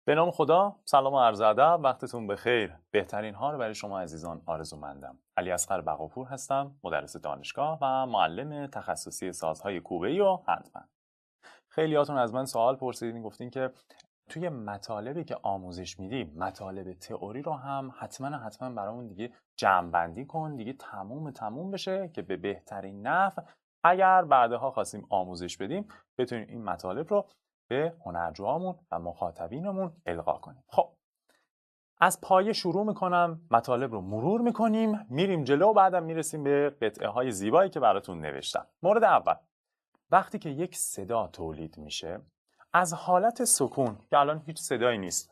به نام خدا، سلام و عرض ادب، وقتتون بخیر. بهترین ها رو برای شما عزیزان آرزومندم. علیاصغر بقاپور هستم، مدرس دانشگاه و معلم تخصصی سازهای کوبه‌ای و هندبند. خیلیاتون از من سوال پرسیدین، گفتین که توی مطالبی که آموزش میدیم، مطالب تئوری رو هم حتما برامون دیگه جمع‌بندی کن، دیگه تموم بشه که به بهترین نحو اگر بعدها خواستیم آموزش بدیم بتونیم این مطالب رو به هنرجوامون و مخاطبینمون القا کنیم. خب از پایه شروع میکنم، مطالب رو مرور میکنیم، میریم جلو و بعدم میرسیم به قطعه های زیبایی که براتون نوشتم. مورد اول، وقتی که یک صدا تولید میشه از حالت سکون که الان هیچ صدایی نیست،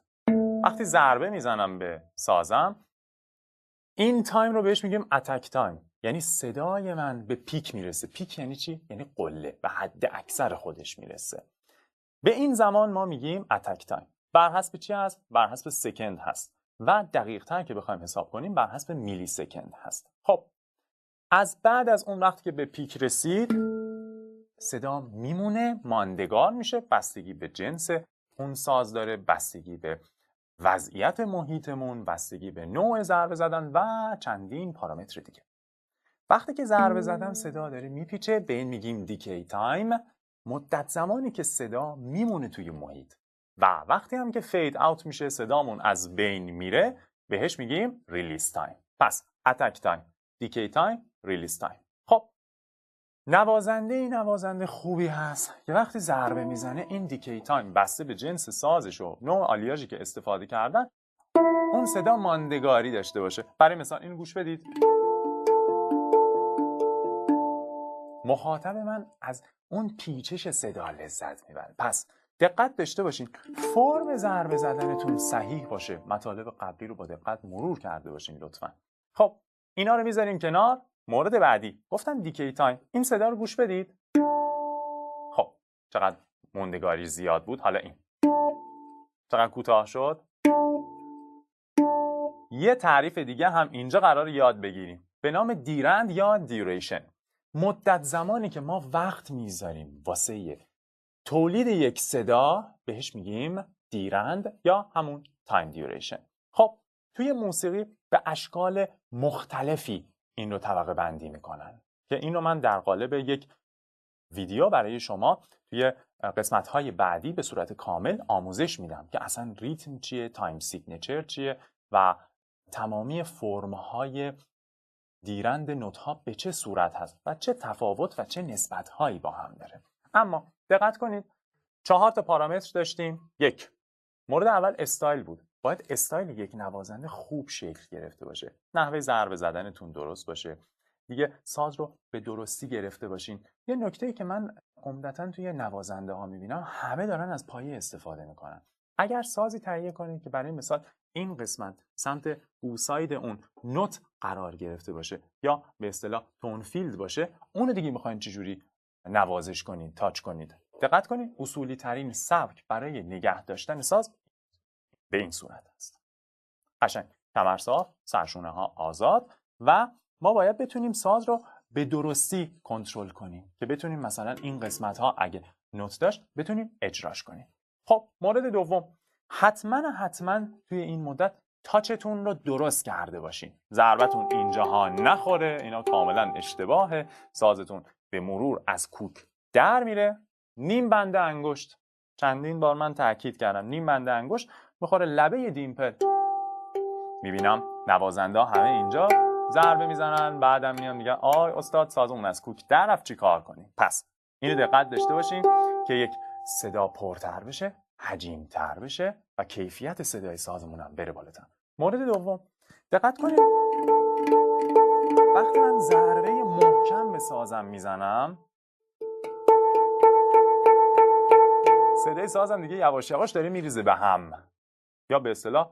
وقتی ضربه میزنم به سازم، این تایم رو بهش میگیم اتک تایم، یعنی صدای من به پیک میرسه. پیک یعنی چی؟ یعنی قله، به حد اکثر خودش میرسه. به این زمان ما میگیم اتک تایم. بر حسب چی هست؟ بر حسب سکند هست و دقیق تر که بخوایم حساب کنیم بر حسب میلی سکند هست. خب از بعد از اون وقت که به پیک رسید صدا میمونه، ماندگار میشه، بستگی به جنس اون ساز داره، بستگی به وضعیت محیطمون، بستگی به نوع ضربه زدن و چندین پارامتر دیگه. وقتی که ضربه زدن صدا داره میپیچه، به این میگیم دیکی تایم، مدت زمانی که صدا میمونه توی محیط. و وقتی هم که فید اوت میشه، صدامون از بین میره، بهش میگیم ریلیز تایم. پس اتک تایم، دیکی تایم، ریلیز تایم. خب نوازنده خوبی هست که وقتی ضربه میزنه این دیکی تایم بسته به جنس سازش و نوع آلیاژی که استفاده کردن اون صدا ماندگاری داشته باشه. برای مثال این گوش بدید. مخاطب من از اون پیچش صدا لذت میبره. پس دقت داشته باشین فرم ضربه زدنتون صحیح باشه. مطالب قبلی رو با دقت مرور کرده باشین لطفا. خب اینا رو میذاریم کنار. مورد بعدی گفتم دیکی تایم. این صدا رو گوش بدید. خب چقدر موندگاری زیاد بود. حالا این چقدر کوتاه شد. یه تعریف دیگه هم اینجا قرار یاد بگیریم به نام دیرند یا دیوریشن. مدت زمانی که ما وقت میذاریم واسه تولید یک صدا بهش میگیم دیرند یا همون تایم دیوریشن. خب توی موسیقی به اشکال مختلفی این رو طبقه بندی میکنن که این رو من در قالب یک ویدیو برای شما توی قسمت‌های بعدی به صورت کامل آموزش میدم که اصلا ریتم چیه، تایم سیگنچر چیه و تمامی فرم‌های دیرند نوت‌ها به چه صورت هست و چه تفاوت و چه نسبت‌هایی با هم داره. اما دقت کنید 4 تا پارامتر داشتیم. یک، مورد اول استایل بود. باید استایل یک نوازنده خوب شکل گرفته باشه. نحوه ضربه زدنتون درست باشه. دیگه ساز رو به درستی گرفته باشین. یه نکته‌ای که من عمدتاً توی نوازنده ها می‌بینم همه دارن از پایه استفاده می‌کنن. اگر سازی تهیه کنید که برای مثال این قسمت سمت بوساید اون نوت قرار گرفته باشه یا به اصطلاح تون فیلد باشه، اون رو دیگه می‌خواید چجوری نوازش کنید، تاچ کنید. دقت کنید اصولی ترین سبک برای نگه داشتن ساز به این صورت است. قشنگ، کمر صاف، سرشونه ها آزاد و ما باید بتونیم ساز رو به درستی کنترل کنیم که بتونیم مثلا این قسمت ها اگه نوت داشت بتونیم اجراش کنیم. خب مورد دوم، حتما توی این مدت تاچتون رو درست کرده باشین. ضربتون اینجاها نخوره، اینا کاملا اشتباهه. سازتون به مرور از کوک در میره. نیم بند انگشت، چندین بار من تاکید کردم، نیم بند انگشت بخوره لبه دیمپل. میبینم نوازنده همه اینجا ضربه میزنن، بعدم میان میگن آی استاد سازمون از کوک در رفت، چی کار کنیم؟ پس اینو دقت داشته باشین که یک صدا پرتر بشه، حجیم‌تر بشه و کیفیت صدای سازمون هم بره بالاتر. مورد دوم، دقت کنید وقتی من ضربه محکم به سازم میزنم، صدای سازم دیگه یواش یواش داره میریزه به هم یا به اصطلاح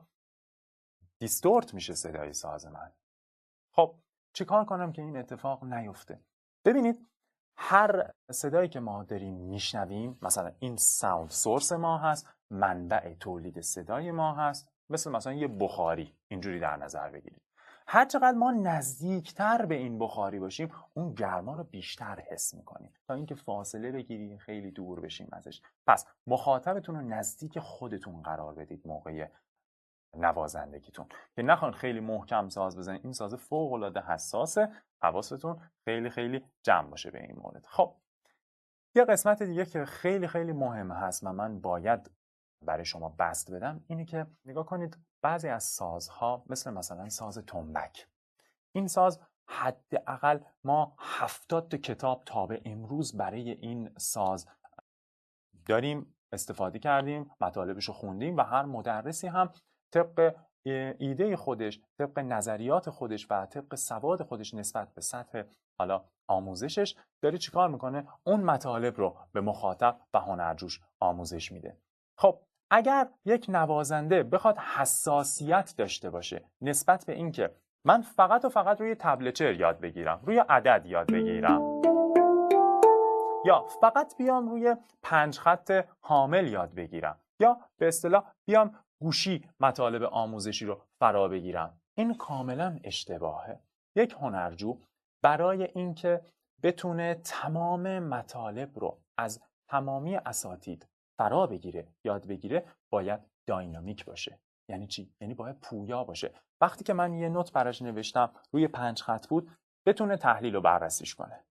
دیستورت میشه صدای ساز من. خب چیکار کنم که این اتفاق نیفته؟ ببینید هر صدایی که ما داریم میشنویم، مثلا این ساوند سورس ما هست، منبع تولید صدای ما هست، مثلا یه بخاری اینجوری در نظر بگیرید. هر چقدر ما نزدیکتر به این بخاری باشیم اون گرما رو بیشتر حس میکنیم تا اینکه فاصله بگیریم خیلی دور بشیم ازش. پس مخاطبتون رو نزدیک خودتون قرار بدید موقع نوازندگیتون که نخوان خیلی محکم ساز بزنید. این ساز فوق العاده حساسه، حواستون خیلی خیلی جمع باشه به این مورد. خب یه قسمت دیگه که خیلی خیلی مهم هست و من باید برای شما بست بدم اینه که نگاه کنید بعضی از سازها مثلا ساز تنبک، این ساز حداقل ما 70 کتاب تا به امروز برای این ساز داریم استفاده کردیم، مطالبش رو خوندیم و هر مدرسی هم طبق ایده خودش، طبق نظریات خودش و طبق سواد خودش نسبت به سطح حالا آموزشش داره چیکار میکنه؟ اون مطالب رو به مخاطب و هنرجوش آموزش میده. خب اگر یک نوازنده بخواد حساسیت داشته باشه نسبت به اینکه من فقط و فقط روی تبلچر یاد بگیرم، روی عدد یاد بگیرم، یا فقط بیام روی 5 خط حامل یاد بگیرم، یا به اصطلاح بیام گوشی مطالب آموزشی رو فرا بگیرم، این کاملا اشتباهه. یک هنرجو برای اینکه بتونه تمام مطالب رو از تمامی اساتید فرا بگیره، یاد بگیره، باید داینامیک باشه. یعنی چی؟ یعنی باید پویا باشه. وقتی که من یه نوت براش نوشتم روی 5 خط بود، بتونه تحلیل و بررسیش کنه.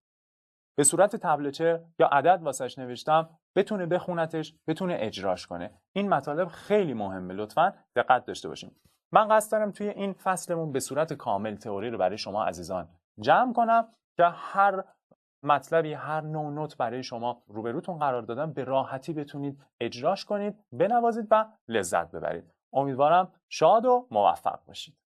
به صورت تبلچر یا عدد واسش نوشتم، بتونه بخونتش، بتونه اجراش کنه. این مطالب خیلی مهمه، لطفاً دقت داشته باشیم. من قصد دارم توی این فصلمون به صورت کامل تئوری رو برای شما عزیزان جمع کنم که هر مطلبی، هر نوع نوت برای شما روبروتون قرار دادم، به راحتی بتونید اجراش کنید، بنوازید و لذت ببرید. امیدوارم شاد و موفق باشید.